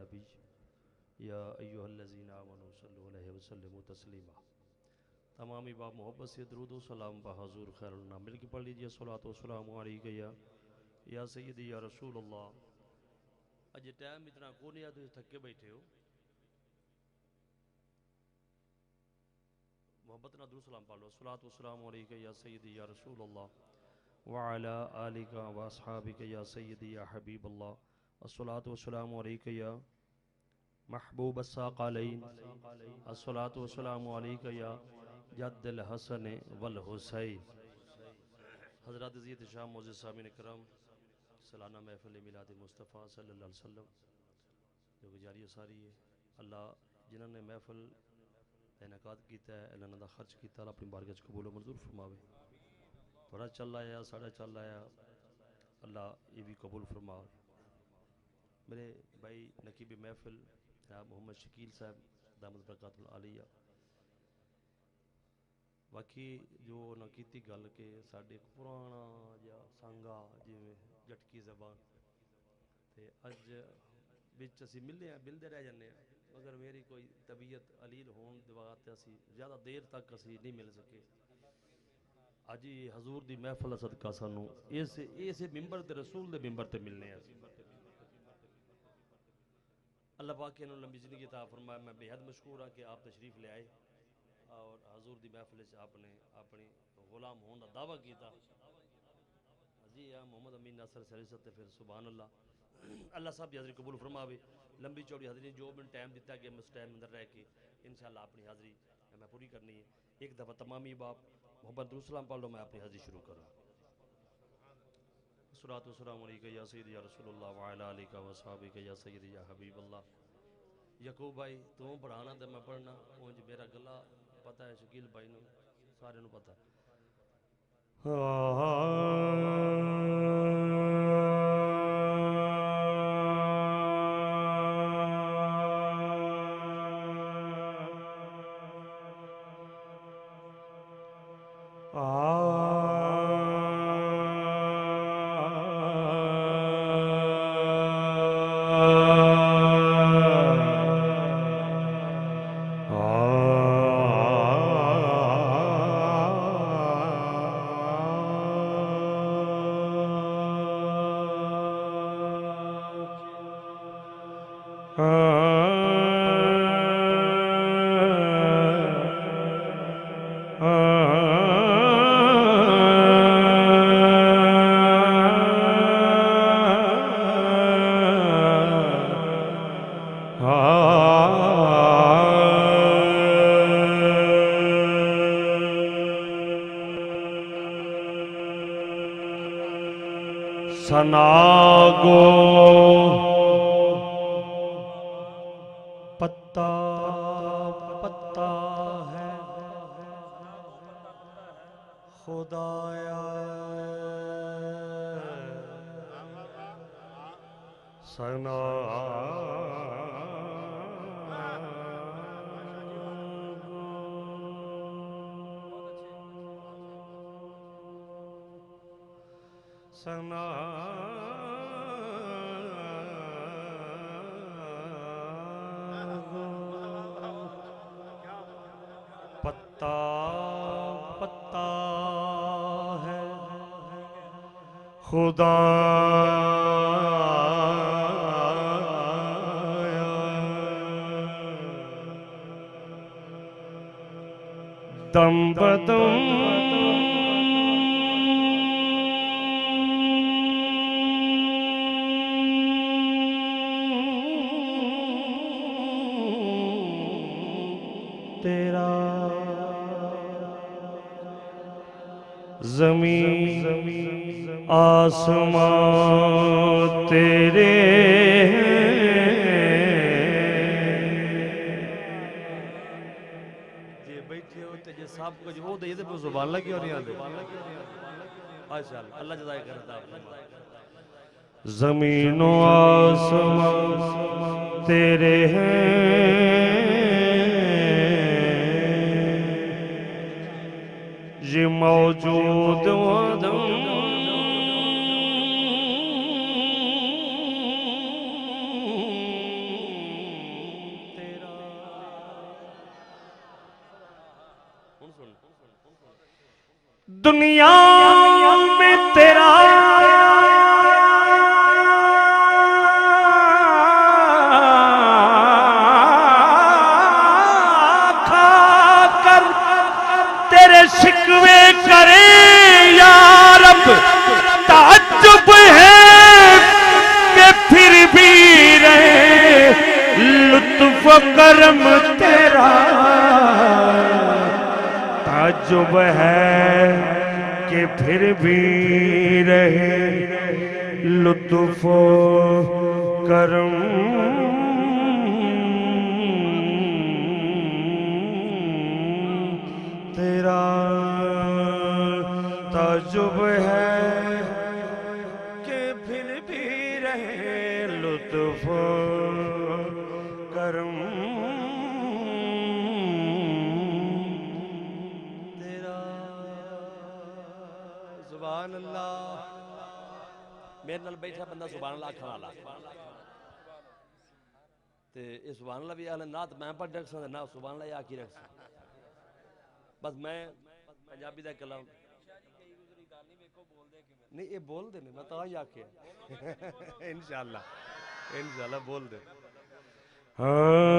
नबी या अय्युहल्लज़ीना आमनू सल्लु अलैहि वसल्लिमु तस्लीमा। तमामी बाब मोहब्बत से दरूद व सलाम बा हजूर खैरुल नाम मिल के पढ़ लीजिए। सलातो वस्सलामु अलैका या सय्यदी या रसूल अल्लाह। अज टाइम इतना को नहीं, तुम थके बैठे हो। मोहब्बत ना दरूद सलाम पढ़ लो। सलातो वस्सलामु अलैका या सय्यदी या रसूल अल्लाह व अला आलिका व अस्हाबिका या सय्यदी या हबीब अल्लाह। अस्सलातु वस्सलामु अलैका या महबूब अस्साक़लैन। अस्सलातु वस्सलामु अलैका या जद्दल हसन वल हुसैन। हज़रात अज़ीज़ शाह मोअज़्ज़िज़ सामीन इकराम, सालाना महफ़िल मिलाद मुस्तफ़ा सल्लल्लाहु अलैहि वसल्लम जो कि जारी सारी है। अल्लाह जिन्होंने महफ़िल इनेकाद किया है, इन्होंने का खर्च किया, अपनी बारगाह कबूल मंजूर फरमावे। थोड़ा चल आया, साढ़ा चल आया, अल्लाह ये भी कबूल फरमावे। मेरे भाई नकीब महफ़िल जनाब मोहम्मद शकील साहब दामद बरकातुल आलिया, बाकी जो ना की गल के साढ़े पुराना या सांगा जिमें झटकी जबान तो अज बिच असी मिले हैं, मिलते रह जाने, मगर मेरी कोई तबीयत अलील होने के बाद असी ज़्यादा देर तक असी नहीं मिल सके। अज ही हजूर की महफिल सदका सानू इस मिंबर ते रसूल के मिंबर ते मिलने हैं। अल्लाह पाक इन्होंने लंबी जिंदगी अता फरमाए। मैं बेहद मशहूर हाँ कि आप तशरीफ़ ले आए और हजूर की महफिल आपने अपनी गुलाम होने का दावा किया। जी हाँ, मोहम्मद अमीन नासर सरिसत फिर सुभान अल्लाह। अल्लाह साहब की हाज़री कबूल फरमावे। लंबी चौड़ी हाज़री जो मैंने टाइम दिता गया मैं उस टाइम अंदर रह के इंशाअल्लाह अपनी हाज़री मैं पूरी करनी है। एक दफ़ा तमामी बाप मोहम्मद दुरूद पढ़ लो, मैं अपनी हाज़री शुरू करूँ। अस्सलातु वस्सलामु अलैका या सय्यदी या रसूलल्लाह व अला आलिका व अस्हाबिका या सय्यदी या हबीब अल्लाह। यकूब भाई तू पढ़ाना तो मैं पढ़ना, उंज मेरा गला पता है, शकील भाई नू सारे नू पता है। सनागो पत्ता पत्ता है खुदाया सना सना पत्ता पत्ता है खुदा दम बदम तेरा ज़मीन आसमां तेरे जे बैठे हो ते जे सब कुछ वो दे पे जुबान लगी और नहीं आते। माशाअल्लाह, अल्लाह जज़ाए करता है। ज़मीन आसमां तेरे हैं, ये मौजूद आदम दुनिया में तेरा खाकर तेरे शिकवे करे या रब, ताज्जुब है कि फिर भी रहे लुत्फ करम तेरा, ताज्जुब है कि फिर भी रहे लुत्फ करम तेरा, ताज्जुब है कि फिर भी रहे लुत्फ करम तेरा। सुभान अल्लाह। मेरे नाल बैठा बंदा सुभान अल्लाह आखण वाला ते ये सुभान अल्लाह भी आले नात मैं पढ़ रख सकदा ना सुभान अल्लाह आखी रख सकदा। बस मैं पंजाबी दा कलाम नहीं ये बोल दे मैं तां ही आखे इंशाअल्लाह इंशाअल्लाह बोल दे। हाँ